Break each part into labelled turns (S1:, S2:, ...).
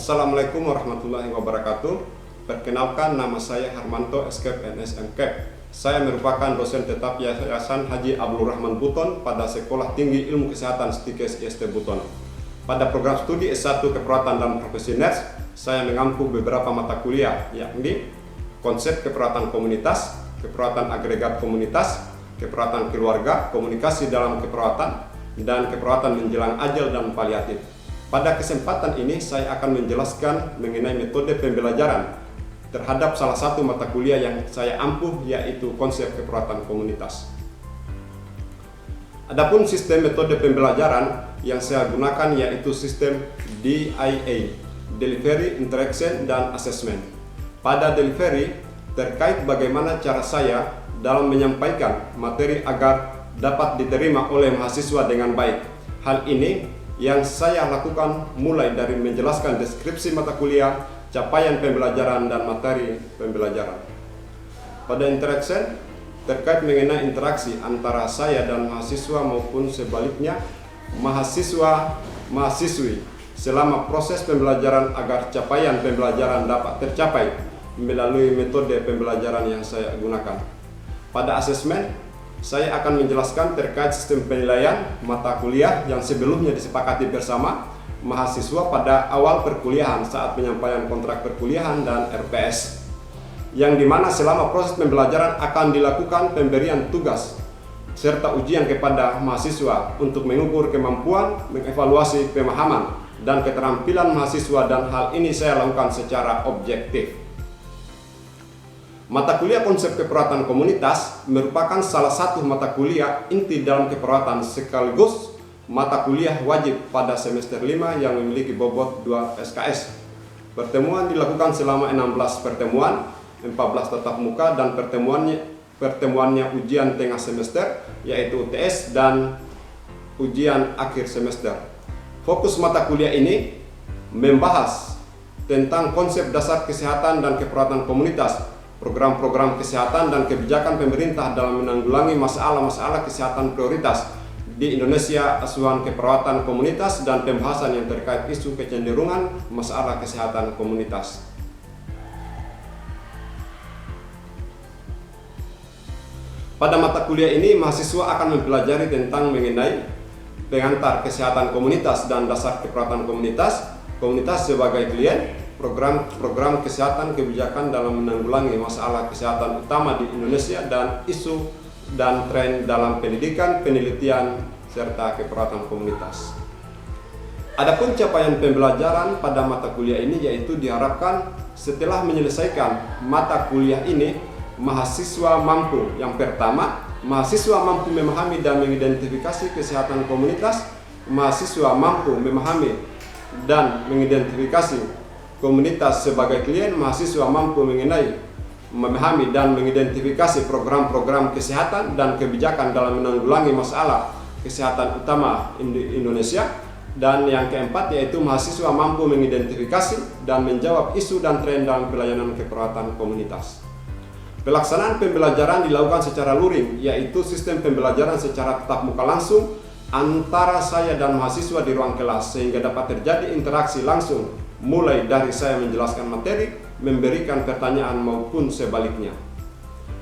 S1: Assalamualaikum warahmatullahi wabarakatuh. Perkenalkan, nama saya Harmanto Escape NS MCAP. Saya merupakan dosen tetap Yayasan Haji Abdul Rahman Buton pada Sekolah Tinggi Ilmu Kesehatan Stikes IST Buton. Pada program studi S1 Keperawatan dan Profesi Nurse, saya mengampu beberapa mata kuliah, yakni konsep keperawatan komunitas, keperawatan agregat komunitas, keperawatan keluarga, komunikasi dalam keperawatan, dan keperawatan menjelang ajal dan paliatif. Pada kesempatan ini saya akan menjelaskan mengenai metode pembelajaran terhadap salah satu mata kuliah yang saya ampuh, yaitu konsep keperawatan komunitas. Adapun sistem metode pembelajaran yang saya gunakan yaitu sistem DIA, Delivery, Interaction, dan Assessment. Pada delivery, terkait bagaimana cara saya dalam menyampaikan materi agar dapat diterima oleh mahasiswa dengan baik. Hal ini yang saya lakukan mulai dari menjelaskan deskripsi mata kuliah, capaian pembelajaran, dan materi pembelajaran. Pada interaction, terkait mengenai interaksi antara saya dan mahasiswa maupun sebaliknya mahasiswa-mahasiswi selama proses pembelajaran agar capaian pembelajaran dapat tercapai melalui metode pembelajaran yang saya gunakan. Pada asesmen, saya akan menjelaskan terkait sistem penilaian mata kuliah yang sebelumnya disepakati bersama mahasiswa pada awal perkuliahan saat penyampaian kontrak perkuliahan dan RPS, yang dimana selama proses pembelajaran akan dilakukan pemberian tugas serta ujian kepada mahasiswa untuk mengukur kemampuan, mengevaluasi pemahaman dan keterampilan mahasiswa, dan hal ini saya lakukan secara objektif. Mata kuliah konsep keperawatan komunitas merupakan salah satu mata kuliah inti dalam keperawatan sekaligus mata kuliah wajib pada semester 5 yang memiliki bobot 2 SKS. Pertemuan dilakukan selama 16 pertemuan, 14 tatap muka, dan pertemuannya ujian tengah semester yaitu UTS dan ujian akhir semester. Fokus mata kuliah ini membahas tentang konsep dasar kesehatan dan keperawatan komunitas, program-program kesehatan dan kebijakan pemerintah dalam menanggulangi masalah-masalah kesehatan prioritas di Indonesia, asuhan keperawatan komunitas, dan pembahasan yang terkait isu kecenderungan masalah kesehatan komunitas. Pada mata kuliah ini, mahasiswa akan mempelajari tentang mengenai pengantar kesehatan komunitas dan dasar keperawatan komunitas, komunitas sebagai klien, program kesehatan kebijakan dalam menanggulangi masalah kesehatan utama di Indonesia, dan isu dan tren dalam pendidikan, penelitian, serta keperawatan komunitas. Adapun capaian pembelajaran pada mata kuliah ini yaitu diharapkan setelah menyelesaikan mata kuliah ini, mahasiswa mampu, yang pertama, mahasiswa mampu memahami dan mengidentifikasi kesehatan komunitas, mahasiswa mampu memahami dan mengidentifikasi komunitas sebagai klien, mahasiswa mampu memahami dan mengidentifikasi program-program kesehatan dan kebijakan dalam menanggulangi masalah kesehatan utama di Indonesia, dan yang keempat yaitu mahasiswa mampu mengidentifikasi dan menjawab isu dan tren dalam pelayanan keperawatan komunitas. Pelaksanaan pembelajaran dilakukan secara luring, yaitu sistem pembelajaran secara tatap muka langsung antara saya dan mahasiswa di ruang kelas, sehingga dapat terjadi interaksi langsung mulai dari saya menjelaskan materi, memberikan pertanyaan, maupun sebaliknya.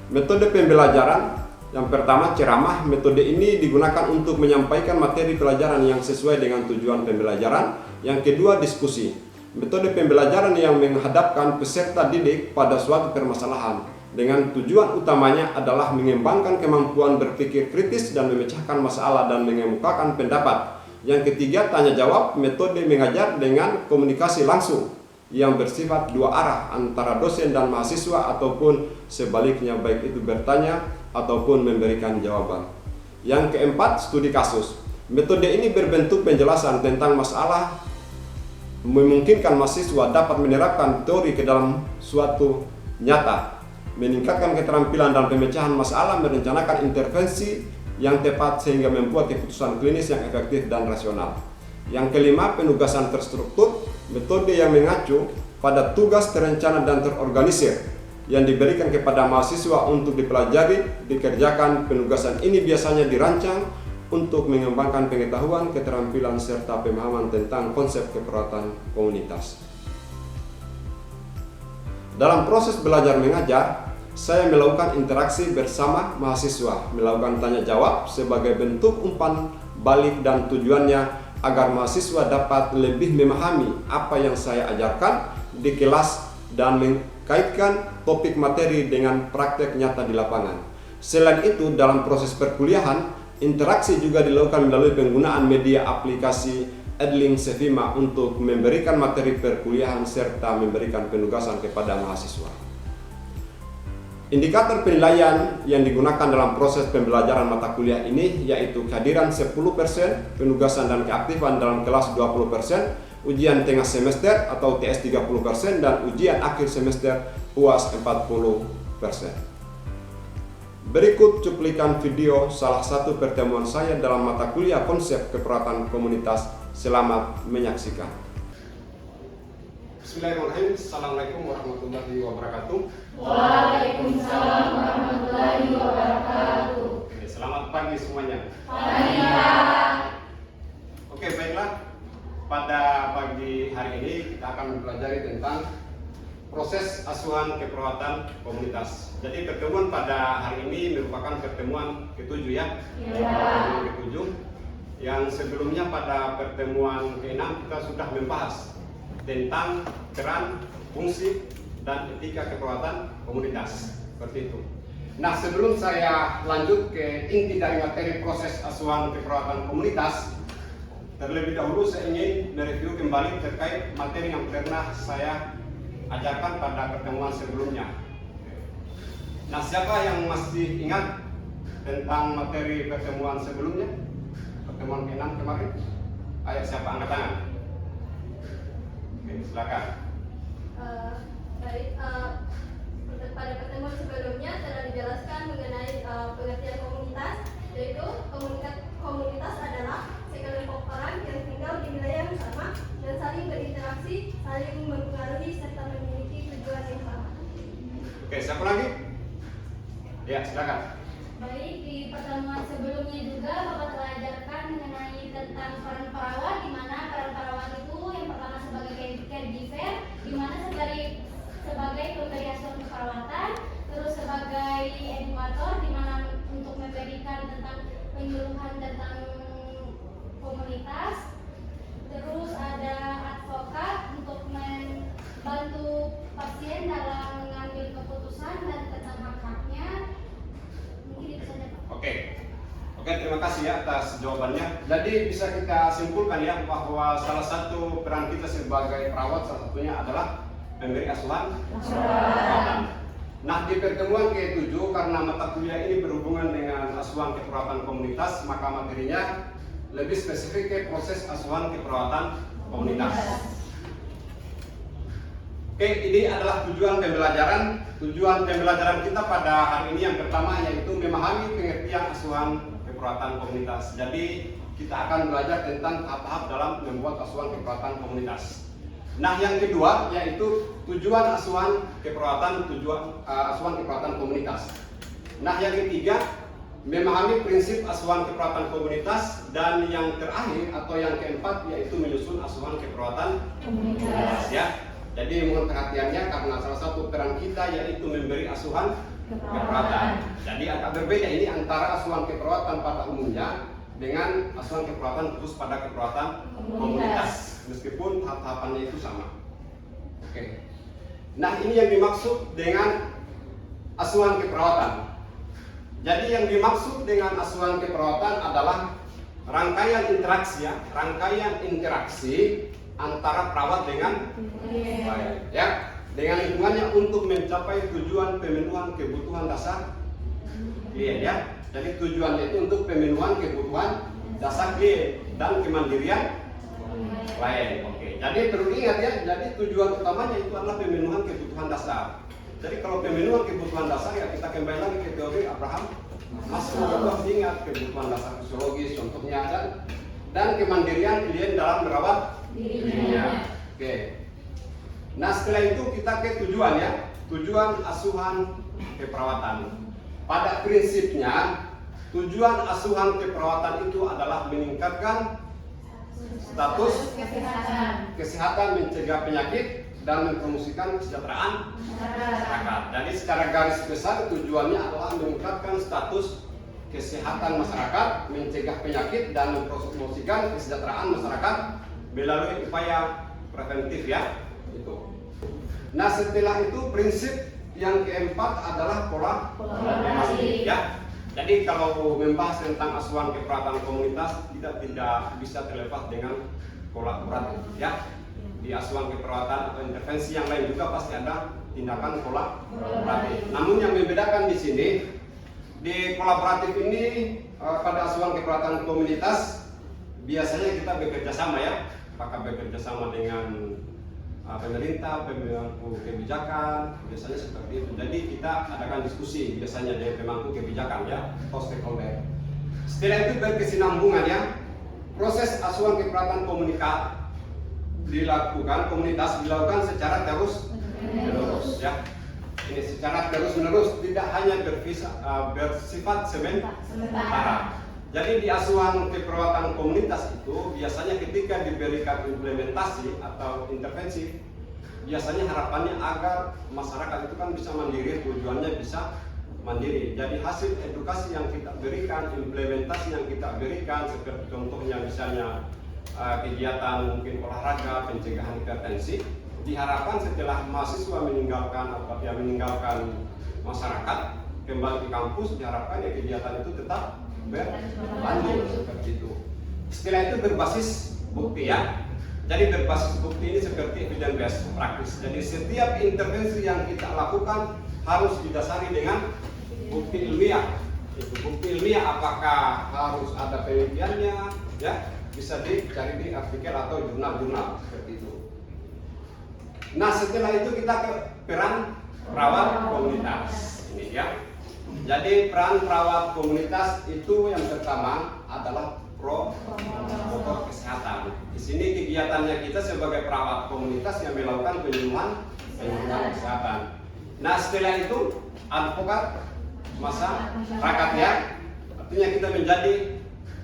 S1: Metode pembelajaran yang pertama, ceramah. Metode ini digunakan untuk menyampaikan materi pelajaran yang sesuai dengan tujuan pembelajaran. Yang kedua, diskusi. Metode pembelajaran yang menghadapkan peserta didik pada suatu permasalahan dengan tujuan utamanya adalah mengembangkan kemampuan berpikir kritis dan memecahkan masalah dan mengemukakan pendapat. Yang ketiga, tanya jawab. Metode mengajar dengan komunikasi langsung yang bersifat dua arah antara dosen dan mahasiswa ataupun sebaliknya, baik itu bertanya ataupun memberikan jawaban. Yang keempat, studi kasus. Metode ini berbentuk penjelasan tentang masalah, memungkinkan mahasiswa dapat menerapkan teori ke dalam suatu nyata, meningkatkan keterampilan dalam pemecahan masalah, merencanakan intervensi yang tepat sehingga membuat keputusan klinis yang efektif dan rasional. Yang kelima, penugasan terstruktur. Metode yang mengacu pada tugas terencana dan terorganisir yang diberikan kepada mahasiswa untuk dipelajari, dikerjakan. Penugasan ini biasanya dirancang untuk mengembangkan pengetahuan, keterampilan, serta pemahaman tentang konsep keperawatan komunitas. Dalam proses belajar mengajar, saya melakukan interaksi bersama mahasiswa, melakukan tanya jawab sebagai bentuk umpan balik dan tujuannya agar mahasiswa dapat lebih memahami apa yang saya ajarkan di kelas dan mengkaitkan topik materi dengan praktek nyata di lapangan. Selain itu, dalam proses perkuliahan, interaksi juga dilakukan melalui penggunaan media aplikasi Edlink Sevima untuk memberikan materi perkuliahan serta memberikan penugasan kepada mahasiswa. Indikator penilaian yang digunakan dalam proses pembelajaran mata kuliah ini yaitu kehadiran 10%, penugasan dan keaktifan dalam kelas 20%, ujian tengah semester atau TS 30%, dan ujian akhir semester UAS 40%. Berikut cuplikan video salah satu pertemuan saya dalam mata kuliah konsep keperawatan komunitas. Selamat menyaksikan. Bismillahirrahmanirrahim. Assalamualaikum warahmatullahi wabarakatuh.
S2: Waalaikumsalam warahmatullahi wabarakatuh.
S1: Selamat pagi semuanya.
S2: Pagi, Pak.
S1: Oke, baiklah. Pada pagi hari ini kita akan mempelajari tentang proses asuhan keperawatan komunitas. Jadi pertemuan pada hari ini merupakan pertemuan ke-7 ya.
S2: Ya.
S1: Ke-7. Yang sebelumnya pada pertemuan ke-6 kita sudah membahas tentang peran, fungsi, dan etika keperawatan komunitas. Seperti itu. Nah, sebelum saya lanjut ke inti dari materi proses asuhan keperawatan komunitas, terlebih dahulu saya ingin mereview kembali terkait materi yang pernah saya ajarkan pada pertemuan sebelumnya. Nah, siapa yang masih ingat tentang materi pertemuan sebelumnya? Pertemuan ke-6 kemarin? Ayo, siapa angkat tangan? Oke, silakan.
S3: Baik, pada pertemuan sebelumnya telah dijelaskan mengenai pengertian komunitas, yaitu komunitas adalah sekelompok orang yang tinggal di wilayah yang sama dan saling berinteraksi, saling mempengaruhi serta memiliki tujuan yang sama.
S1: Oke, siapa lagi? Ya, silakan.
S2: Baik, di pertemuan sebelumnya juga Bapak telah ajarkan mengenai tentang peran perawat, di mana peran perawat itu yang pertama sebagai caregiver, di mana sebagai pemberi asuhan keperawatan, terus sebagai edukator, di mana untuk memberikan tentang penyuluhan tentang komunitas, terus ada advokat untuk membantu pasien dalam mengambil keputusan dan tentang hak-haknya. Mungkin itu saja, Pak.
S1: Oke, terima kasih ya atas jawabannya. Jadi bisa kita simpulkan ya bahwa salah satu peran kita sebagai perawat salah satunya adalah memberi asuhan keperawatan. Nah, di pertemuan ke-7 karena mata kuliah ini berhubungan dengan asuhan keperawatan komunitas, maka materinya lebih spesifik ke proses asuhan keperawatan komunitas. Oke, ini adalah tujuan pembelajaran. Tujuan pembelajaran kita pada hari ini yang pertama yaitu memahami pengertian asuhan keperawatan komunitas. Jadi kita akan belajar tentang tahap-tahap dalam membuat asuhan keperawatan komunitas. Nah, yang kedua yaitu tujuan asuhan keperawatan komunitas. Nah, yang ketiga memahami prinsip asuhan keperawatan komunitas, dan yang terakhir atau yang keempat yaitu menyusun asuhan keperawatan komunitas ya. Jadi mohon perhatiannya karena salah satu peran kita yaitu memberi asuhan keperawatan. Jadi agak berbeda ini antara asuhan keperawatan pada umumnya dengan asuhan keperawatan khusus pada keperawatan komunitas. Meskipun tahap-tahapannya itu sama. Oke. Nah, ini yang dimaksud dengan asuhan keperawatan. Jadi yang dimaksud dengan asuhan keperawatan adalah rangkaian interaksi ya, rangkaian interaksi antara perawat dengan klien ya, dengan lingkungannya untuk mencapai tujuan pemenuhan kebutuhan dasar klien ya. Jadi tujuannya itu untuk pemenuhan kebutuhan dasar klien dan kemandirian klien. Oke. Jadi perlu ingat ya, jadi tujuan utamanya itu adalah pemenuhan kebutuhan dasar. Jadi kalau pemenuhan kebutuhan dasar ya kita kembali lagi ke teori Abraham Maslow. Harus ingat kebutuhan dasar fisiologis contohnya dan kemandirian klien dalam merawat dirinya. Oke. Nah, setelah itu kita ke tujuan ya, tujuan asuhan keperawatan. Pada prinsipnya tujuan asuhan keperawatan itu adalah meningkatkan status kesehatan, mencegah penyakit, dan mempromosikan kesejahteraan masyarakat. Jadi secara garis besar tujuannya adalah meningkatkan status kesehatan masyarakat, mencegah penyakit dan mempromosikan kesejahteraan masyarakat melalui upaya preventif ya. Itu. Nah setelah itu prinsip yang keempat adalah kolaborasi ya. Jadi kalau membahas tentang asuhan keperawatan komunitas tidak bisa terlepas dengan kolaboratif ya. Di asuhan keperawatan atau intervensi yang lain juga pasti ada tindakan kolaboratif. Namun yang membedakan di sini di kolaboratif ini pada asuhan keperawatan komunitas biasanya kita bekerja sama ya, apakah bekerja sama dengan pemerintah, pemangku kebijakan, biasanya seperti itu. Jadi kita adakan diskusi biasanya dengan pemangku kebijakan ya, atau stakeholder. Setelah itu berkesinambungan ya, proses asuhan keperawatan komunitas dilakukan secara terus menerus ya. Ini secara terus menerus, tidak hanya bersifat sementara. Jadi di asuhan keperawatan komunitas itu biasanya ketika diberikan implementasi atau intervensi, biasanya harapannya agar masyarakat itu kan bisa mandiri, tujuannya bisa mandiri. Jadi hasil edukasi yang kita berikan, implementasi yang kita berikan, seperti contohnya misalnya kegiatan mungkin olahraga, pencegahan hipertensi, diharapkan setelah mahasiswa meninggalkan masyarakat kembali ke kampus, diharapkan ya kegiatan itu tetap berlanjut seperti itu. Setelah itu berbasis bukti ya. Jadi berbasis bukti ini seperti evidence based practice. Jadi setiap intervensi yang kita lakukan harus didasari dengan bukti ilmiah. Itu bukti ilmiah apakah harus ada penelitiannya ya, bisa dicari di artikel atau jurnal-jurnal seperti itu. Nah setelah itu kita ke peran perawat komunitas ini ya. Jadi peran perawat komunitas itu yang pertama adalah protokol kesehatan. Di sini kegiatannya kita sebagai perawat komunitas yang melakukan penyuluhan kesehatan. Nah setelah itu advokat masyarakat ya. Artinya kita menjadi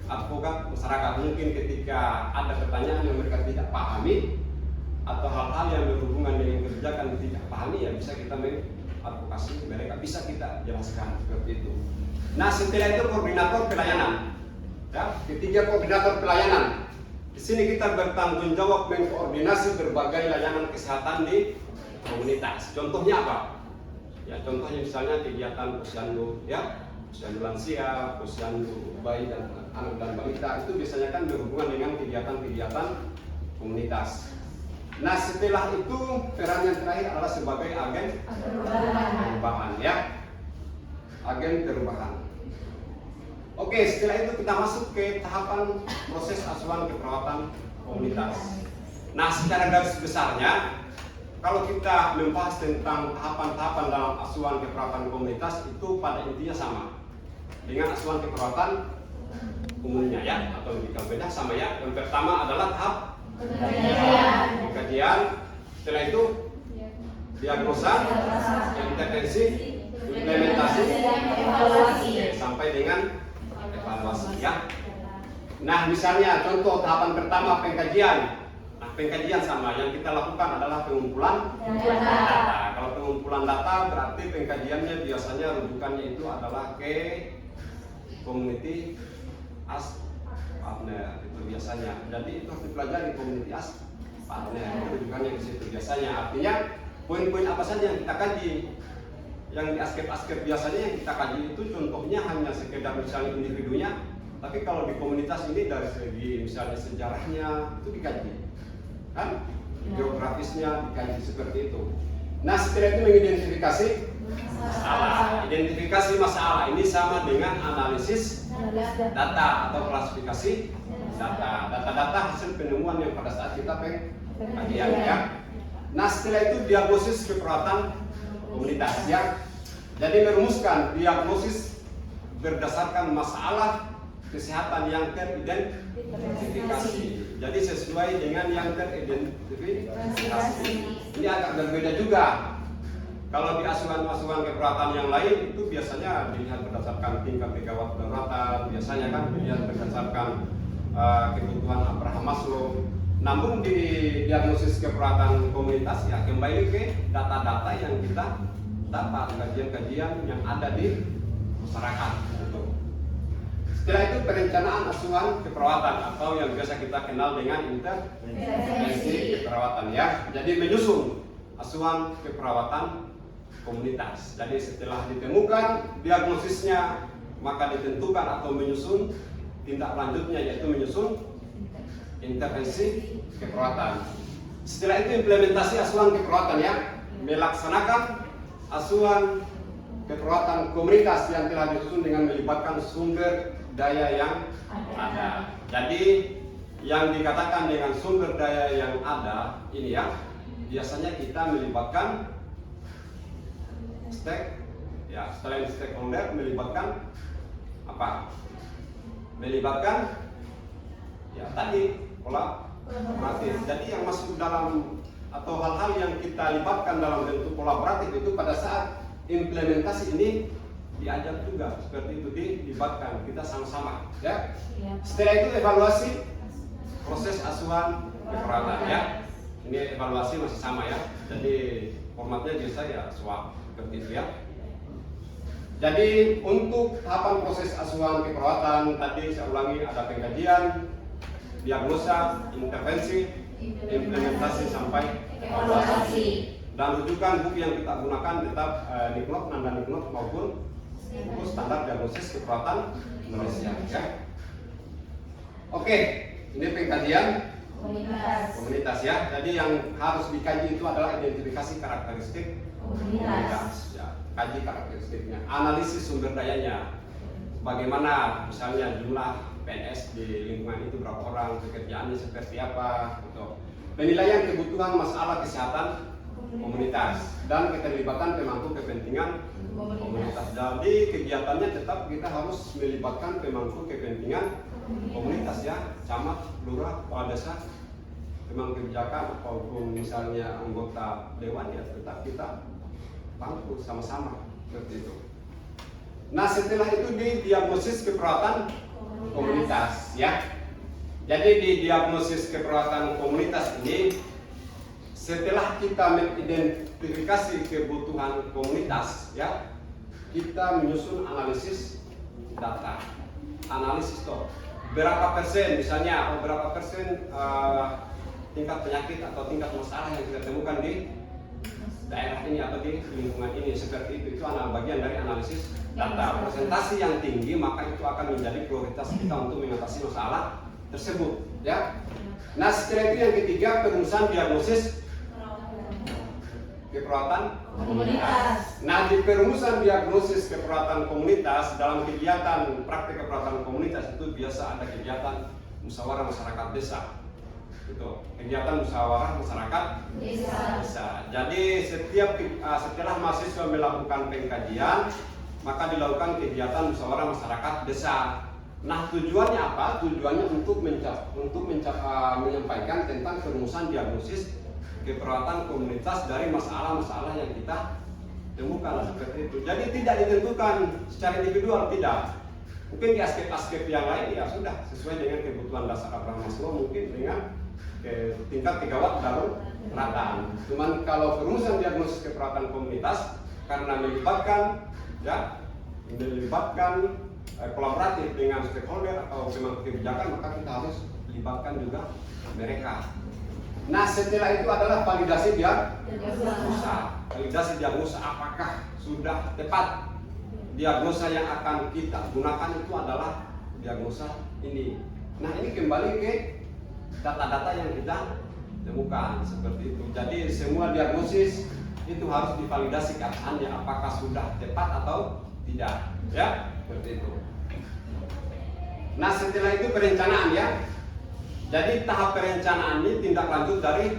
S1: advokat masyarakat. Mungkin ketika ada pertanyaan yang mereka tidak pahami atau hal-hal yang berhubungan dengan kebijakan tidak pahami, ya bisa kita mengadvokasi mereka, bisa kita jelaskan seperti itu. Nah setelah itu koordinator pelayanan ya, ketiga koordinator pelayanan. Di sini kita bertanggung jawab mengkoordinasi berbagai layanan kesehatan di komunitas. Contohnya apa? Ya contohnya misalnya kegiatan posyandu ya, posyandu lansia, posyandu bayi dan anak dan balita, itu biasanya kan berhubungan dengan kegiatan-kegiatan komunitas. Nah setelah itu peran yang terakhir adalah sebagai agen perubahan ya, agen perubahan. Oke, setelah itu kita masuk ke tahapan proses asuhan keperawatan komunitas. Nah secara garis besarnya, kalau kita membahas tentang tahapan-tahapan dalam asuhan keperawatan komunitas itu pada intinya sama dengan asuhan keperawatan umumnya ya, atau lebih beda sama ya. Yang pertama adalah tahap kajian, setelah itu diagnosa, intervensi, implementasi, sampai dengan evaluasi ya. Nah misalnya contoh tahapan pertama pengkajian. Nah pengkajian sama yang kita lakukan adalah pengumpulan data. Kalau pengumpulan data berarti pengkajiannya biasanya rujukannya itu adalah ke community as partner itu biasanya. Jadi itu harus dipelajari community as partner, rujukannya di situ biasanya. Artinya poin-poin apa saja yang kita kaji, yang di askep-askep biasanya yang kita kaji itu contohnya hanya sekedar misalnya individunya, tapi kalau di komunitas ini dari segi misalnya sejarahnya itu dikaji kan, geografisnya dikaji seperti itu. Nah setelah itu mengidentifikasi masalah. Identifikasi masalah ini sama dengan analisis data atau klasifikasi data. Data-data hasil penemuan yang pada saat kita kajian ya. Nah setelah itu diagnosis keperawatan komunitas ya. Jadi merumuskan diagnosis berdasarkan masalah kesehatan yang teridentifikasi. Jadi sesuai dengan yang teridentifikasi. Ini agak berbeda juga. Kalau di asuhan-asuhan keperawatan yang lain itu biasanya dilihat berdasarkan tingkat megawatt kedaruratan, biasanya kan dilihat berdasarkan kebutuhan Abraham Maslow. Namun di diagnosis keperawatan komunitas ya kembali ke data-data yang kita dapat, kajian-kajian yang ada di masyarakat. Gitu. Setelah itu perencanaan asuhan keperawatan atau yang biasa kita kenal dengan intervensi keperawatan ya. Jadi menyusun asuhan keperawatan komunitas. Jadi setelah ditemukan diagnosisnya, maka ditentukan atau menyusun tindak lanjutnya, yaitu menyusun intervensi keperawatan. Setelah itu implementasi asuhan keperawatan ya, melaksanakan asuhan keperawatan komunitas yang telah disusun dengan melibatkan sumber daya yang ada. Jadi yang dikatakan dengan sumber daya yang ada ini ya, biasanya kita melibatkan selain stakeholder melibatkan apa? Melibatkan ya tadi kolaboratif. Jadi yang masuk dalam atau hal-hal yang kita libatkan dalam bentuk kolaboratif itu pada saat implementasi ini diajak juga seperti itu, dilibatkan kita sama-sama ya. Setelah itu evaluasi proses asuhan keperawatan ya. Ini evaluasi masih sama ya. Jadi formatnya biasa ya SWOT seperti itu ya. Jadi untuk tahapan proses asuhan keperawatan tadi saya ulangi, ada pengkajian, diagnosa, intervensi, implementasi sampai evaluasi. Dan rujukan buku yang kita gunakan tetap NICNOT, Nanda NICNOT maupun buku standar diagnosis keperawatan Indonesia ya. Oke, ini pengkajian komunitas ya. Jadi yang harus dikaji itu adalah identifikasi karakteristik komunitas ya. Kaji karakteristiknya, analisis sumber dayanya, bagaimana misalnya jumlah PNS di lingkungan itu berapa orang, pekerjaannya seperti apa, gitu. Penilaian kebutuhan masalah kesehatan komunitas dan keterlibatan pemangku kepentingan komunitas. Jadi kegiatannya tetap kita harus melibatkan pemangku kepentingan komunitas ya, camat, lurah, kepala desa, pemangku kebijakan ataupun misalnya anggota dewan ya, tetap kita pangku sama-sama seperti itu. Nah setelah itu di diagnosis keperawatan komunitas ya. Jadi di diagnosis keperawatan komunitas ini setelah kita mengidentifikasi kebutuhan komunitas ya, kita menyusun analisis data, analisis toh berapa persen misalnya, berapa persen tingkat penyakit atau tingkat masalah yang kita temukan di daerah ini atau di lingkungan ini, seperti itu bagian dari analisis data. Presentasi yang tinggi maka itu akan menjadi prioritas kita untuk mengatasi masalah tersebut ya. Nah setelah itu yang ketiga, perumusan diagnosis keperawatan komunitas. Nah di perumusan diagnosis keperawatan komunitas dalam kegiatan praktek keperawatan komunitas itu biasa ada kegiatan musyawarah masyarakat desa. Itu kegiatan musyawarah masyarakat desa. Jadi setelah mahasiswa melakukan pengkajian, maka dilakukan kegiatan musyawarah masyarakat desa. Nah tujuannya apa? Tujuannya untuk menyampaikan tentang perumusan diagnosis keperawatan komunitas dari masalah-masalah yang kita temukan seperti itu. Jadi tidak ditentukan secara individual, tidak. Mungkin di aspek-aspek yang lain ya sudah sesuai dengan kebutuhan dasar Abraham Maslow, mungkin dengan tingkat gawat daruratan. Cuman kalau perumusan diagnosis keperawatan komunitas karena melibatkan kolaboratif dengan stakeholder atau pemangku kebijakan, maka kita harus libatkan juga mereka. Nah setelah itu adalah validasi diagnosa. Validasi diagnosa apakah sudah tepat diagnosa yang akan kita gunakan itu adalah diagnosa ini. Nah ini kembali ke data-data yang kita temukan seperti itu. Jadi semua diagnosis itu harus divalidasi keabsahannya apakah sudah tepat atau tidak ya, seperti itu. Nah setelah itu perencanaan ya. Jadi tahap perencanaan ini tindak lanjut dari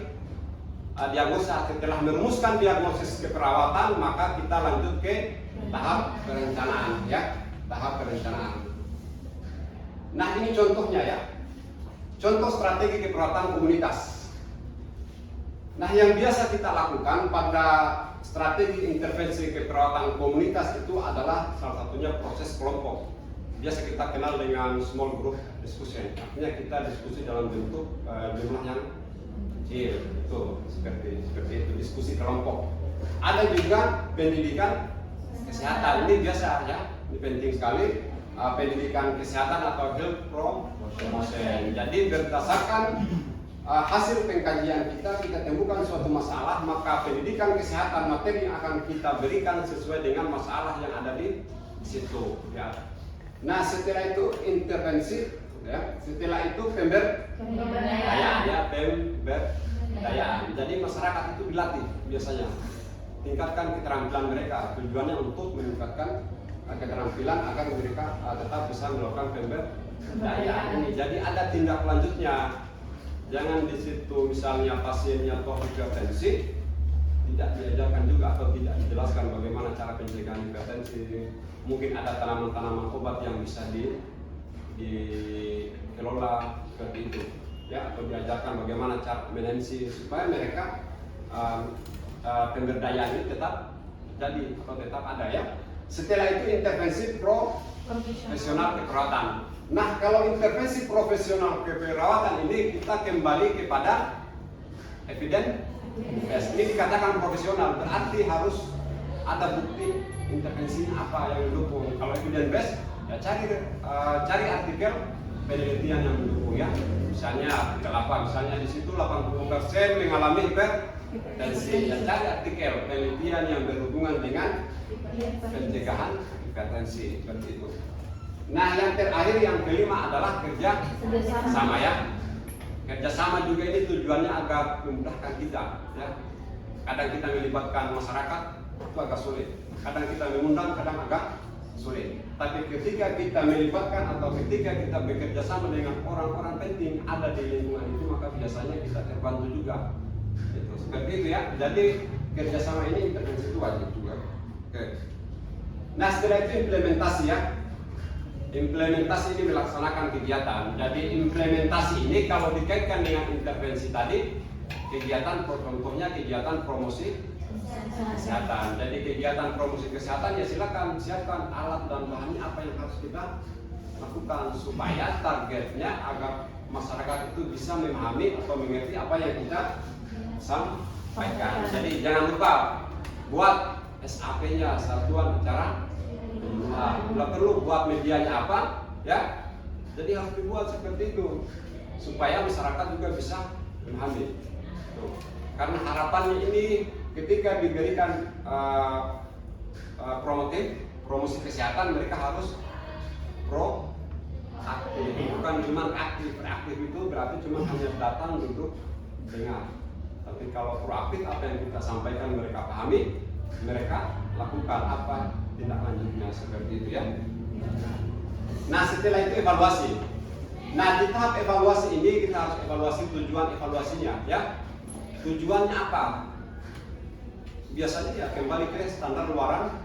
S1: diagnosa. Setelah merumuskan diagnosis keperawatan, maka kita lanjut ke tahap perencanaan ya, tahap perencanaan. Nah ini contohnya ya, contoh strategi keperawatan komunitas. Nah yang biasa kita lakukan pada strategi intervensi keperawatan komunitas itu adalah salah satunya proses kelompok biasa kita kenal dengan small group discussion. Artinya kita diskusi dalam bentuk jumlah yang kecil, itu seperti itu, diskusi kelompok. Ada juga pendidikan kesehatan, ini biasa ya, ini penting sekali. Pendidikan kesehatan atau health promotion. Jadi berdasarkan hasil pengkajian kita temukan suatu masalah, maka pendidikan kesehatan materi yang akan kita berikan sesuai dengan masalah yang ada di situ. Ya. Nah setelah itu intervensi, ya. Setelah itu pemberdayaan, ya, pemberdayaan. Jadi masyarakat itu dilatih biasanya, tingkatkan keterampilan mereka. Tujuannya untuk meningkatkan keterampilan agar mereka tetap bisa melakukan pemberdayaan ini. Jadi ada tindak lanjutnya. Jangan di situ misalnya pasiennya toh hipertensi, tidak diajarkan juga atau tidak dijelaskan bagaimana cara pencegahan hipertensi. Mungkin ada tanaman-tanaman obat yang bisa dikelola seperti itu, ya, atau diajarkan bagaimana cara menensi supaya mereka pemberdayaan ini tetap jadi atau tetap ada, ya. Setelah itu intervensi profesional keperawatan. Nah, kalau intervensi profesional keperawatan ini kita kembali kepada evidence based. Ini dikatakan profesional, berarti harus ada bukti intervensinya apa yang mendukung. Kalau evidence based, ya cari artikel penelitian yang mendukung, ya. Misalnya artikel apa? Misalnya di situ 80% mengalami hipertensi. Ya, cari artikel penelitian yang berhubungan dengan pencegahan hipertensi, seperti itu. Nah, yang terakhir, yang kelima adalah kerja sama, ya. Kerjasama juga ini tujuannya agar memudahkan kita, ya. Kadang kita melibatkan masyarakat itu agak sulit, kadang kita mengundang, kadang agak sulit. Tapi ketika kita melibatkan atau ketika kita bekerja sama dengan orang-orang penting ada di lingkungan itu, maka biasanya kita terbantu juga. Itu seperti itu, ya. Jadi kerjasama ini intervensi itu wajib juga. Oke. Nah, setelah itu implementasi, ya. Implementasi ini melaksanakan kegiatan. Jadi implementasi ini kalau dikaitkan dengan intervensi tadi, kegiatan contohnya kegiatan promosi kesehatan. Jadi kegiatan promosi kesehatan, ya silakan siapkan alat dan bahannya apa yang harus kita lakukan supaya targetnya agar masyarakat itu bisa memahami atau mengerti apa yang kita sampaikan. Jadi jangan lupa buat SAP-nya, satuan acara. Nggak perlu buat medianya apa, ya. Jadi harus dibuat seperti itu supaya masyarakat juga bisa memahami. Tuh. Karena harapannya ini ketika diberikan promosi kesehatan, mereka harus proaktif, bukan cuma aktif. Reaktif itu berarti cuma hanya datang duduk dengar. Tapi kalau proaktif, apa yang kita sampaikan mereka pahami, mereka lakukan apa tindak lanjutnya, seperti itu, ya. Nah, setelah itu evaluasi. Nah, di tahap evaluasi ini kita harus evaluasi tujuan evaluasinya, ya. Tujuannya apa? Biasanya ya kembali ke standar luaran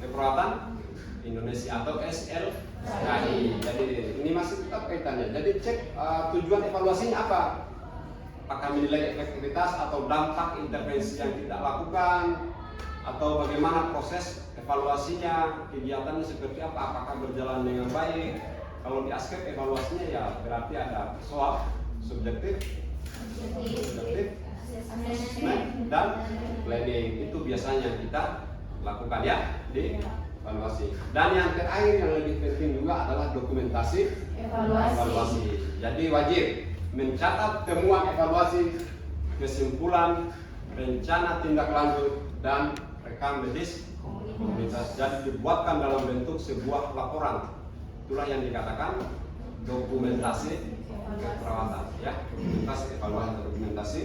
S1: keperawatan Indonesia atau SLKI. Jadi ini masih tetap kaitannya. Jadi cek tujuan evaluasinya apa? Apakah menilai efektivitas atau dampak intervensi yang kita lakukan, atau bagaimana proses evaluasinya, kegiatannya seperti apa, apakah berjalan dengan baik. Kalau di aspek evaluasinya ya berarti ada soal subjektif, assessment, dan planning. Itu biasanya kita lakukan, ya, di evaluasi. Dan yang terakhir yang lebih penting juga adalah dokumentasi evaluasi. Jadi wajib mencatat temuan evaluasi, kesimpulan, rencana tindak lanjut, dan rekam medis komunitas. Jadi dibuatkan dalam bentuk sebuah laporan. Itulah yang dikatakan dokumentasi keperawatan, ya. Dokumentasi evaluasi atau dokumentasi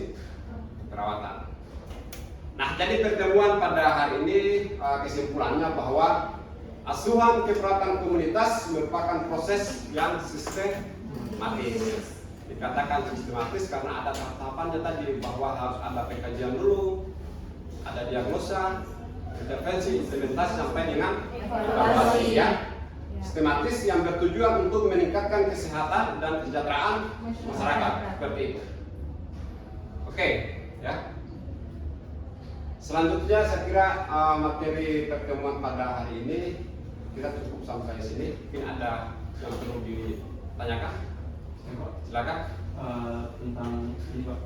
S1: keperawatan. Nah, jadi pertemuan pada hari ini kesimpulannya bahwa asuhan keperawatan komunitas merupakan proses yang sistematis. Dikatakan sistematis karena ada tahap-tahapannya tadi, bahwa harus ada pengkajian dulu, ada diagnosa, intervensi, implementasi sampai dengan evaluasi, ya. Sistematis yang bertujuan untuk meningkatkan kesehatan dan kesejahteraan masyarakat, seperti itu. Oke, ya. Selanjutnya saya kira materi pertemuan pada hari ini kita cukup sampai sini. Mungkin ada yang perlu ditanyakan? Silakan.
S4: Tentang ini Pak,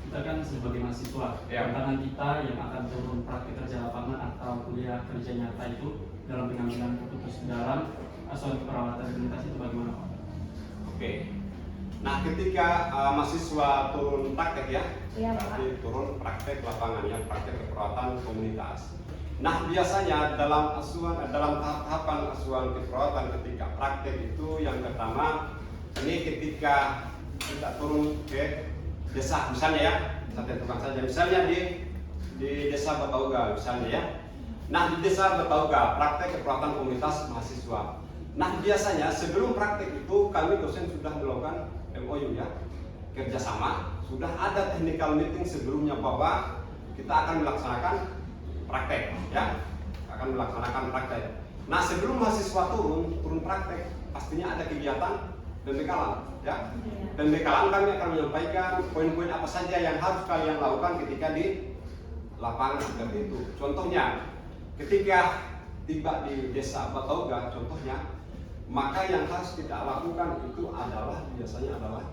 S4: kita kan sebagai mahasiswa, tantangan kita yang akan turun praktik kerja lapangan atau kuliah kerja nyata itu dalam pengambilan keputusan dalam asuhan keperawatan komunitas itu bagaimana Pak?
S1: Oke. Nah, ketika mahasiswa turun praktek ya, berarti turun praktek lapangan ya, praktek keperawatan komunitas. Nah, biasanya dalam tahapan asuhan keperawatan ketika praktek itu yang pertama ini ketika kita turun ke desa misalnya ya, saya tentukan saja misalnya di desa Batauga misalnya ya. Nah, di desa Batauga praktek keperawatan komunitas mahasiswa. Nah, biasanya sebelum praktek itu kami dosen sudah melakukan MOU ya, kerjasama, sudah ada technical meeting sebelumnya bahwa kita akan melaksanakan praktek ya, akan melaksanakan praktek. Nah, sebelum mahasiswa turun praktek pastinya ada kegiatan pembekalan ya. Pembekalan kami akan menyampaikan poin-poin apa saja yang harus kalian lakukan ketika di lapangan seperti itu. Contohnya ketika tiba di desa Batauga contohnya, maka yang harus kita lakukan itu adalah biasanya adalah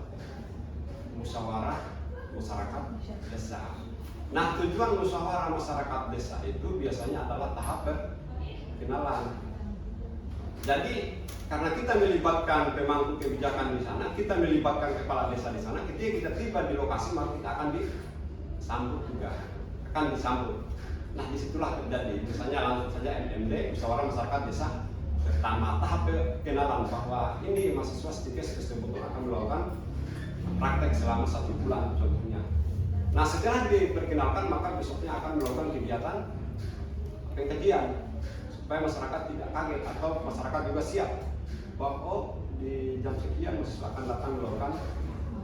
S1: musyawarah masyarakat desa. Nah, tujuan musyawarah masyarakat desa itu biasanya adalah tahap perkenalan. Jadi karena kita melibatkan pemangku kebijakan di sana, kita melibatkan kepala desa di sana, ketika kita tiba di lokasi maka kita akan disambut juga, akan disambut. Nah, disitulah terjadi, misalnya langsung saja MMD, musyawarah masyarakat desa. Pertama, tahap kenalan bahwa ini mahasiswa STIKES tersebut akan melakukan praktek selama 1 bulan contohnya. Nah, setelah diperkenalkan maka besoknya akan melakukan kegiatan pengkajian supaya masyarakat tidak kaget atau masyarakat juga siap bahwa di jam sekian mahasiswa akan datang melakukan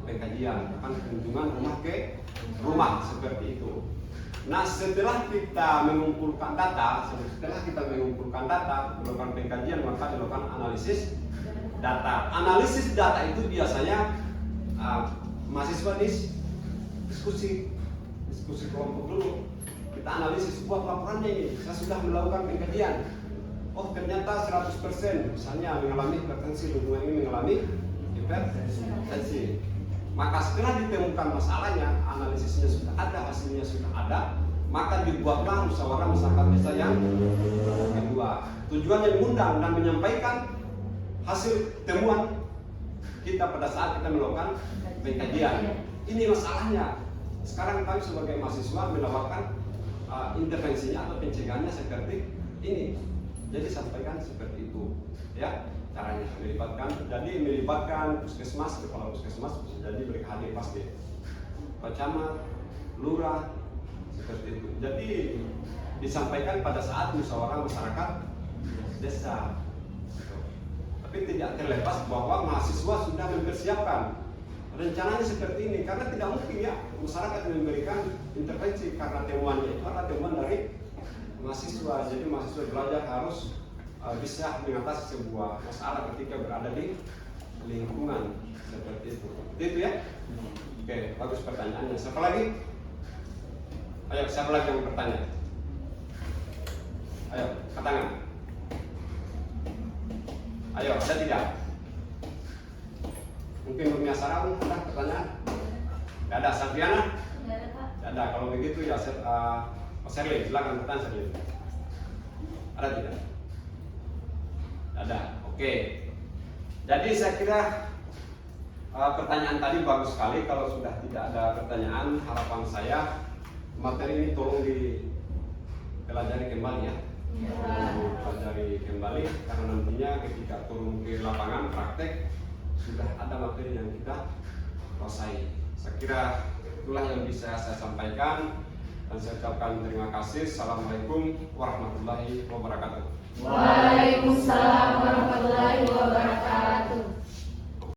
S1: pengkajian, akan kunjungan rumah ke rumah seperti itu. Nah, setelah kita mengumpulkan data, melakukan pengkajian, maka dilakukan analisis data. Analisis data itu biasanya mahasiswa diskusi kelompok dulu. Kita analisis buat laporannya ini. Saya sudah melakukan pengkajian. Oh, ternyata 100% misalnya mengalami hipertensi, lingkungan ini mengalami hipertensi. Maka setelah ditemukan masalahnya, analisisnya sudah ada, hasilnya sudah ada, maka dibuatlah musyawarah masyarakat desa yang kedua. Tujuannya mengundang dan menyampaikan hasil temuan kita pada saat kita melakukan pengkajian. Ini masalahnya. Sekarang kami sebagai mahasiswa melakukan intervensinya atau pencegahannya seperti ini. Jadi sampaikan seperti itu, ya. Caranya melibatkan puskesmas, kepala puskesmas bisa jadi mereka hadir pasti, Pak Camat, Lurah, seperti itu. Jadi disampaikan pada saat musyawarah masyarakat desa. Tapi tidak terlepas bahwa mahasiswa sudah mempersiapkan rencananya seperti ini, karena tidak mungkin ya masyarakat memberikan intervensi karena temuannya itu adalah temuan dari mahasiswa. Jadi mahasiswa belajar harus bisa mengatasi sebuah masalah ketika berada di lingkungan seperti itu. Itu ya. Oke, bagus pertanyaannya. Siapa lagi? Ayo, siapa lagi yang bertanya? Ayo, angkat tangan. Ayo, ada tidak? Mungkin Nurmia Sarang ada pertanyaan? Tidak ada. Santiana? Tidak ada. Kalau begitu ya, Mas Erlin, silakan bertanya Erlin. Ada tidak? Ada. Oke. Jadi saya kira pertanyaan tadi bagus sekali. Kalau sudah tidak ada pertanyaan, harapan saya materi ini tolong dipelajari kembali ya. Pelajari kembali karena nantinya ketika turun ke lapangan praktek sudah ada materi yang kita kuasai. Saya kira itulah yang bisa saya sampaikan dan saya ucapkan terima kasih. Assalamualaikum warahmatullahi wabarakatuh.
S2: Waalaikumsalam warahmatullahi wabarakatuh.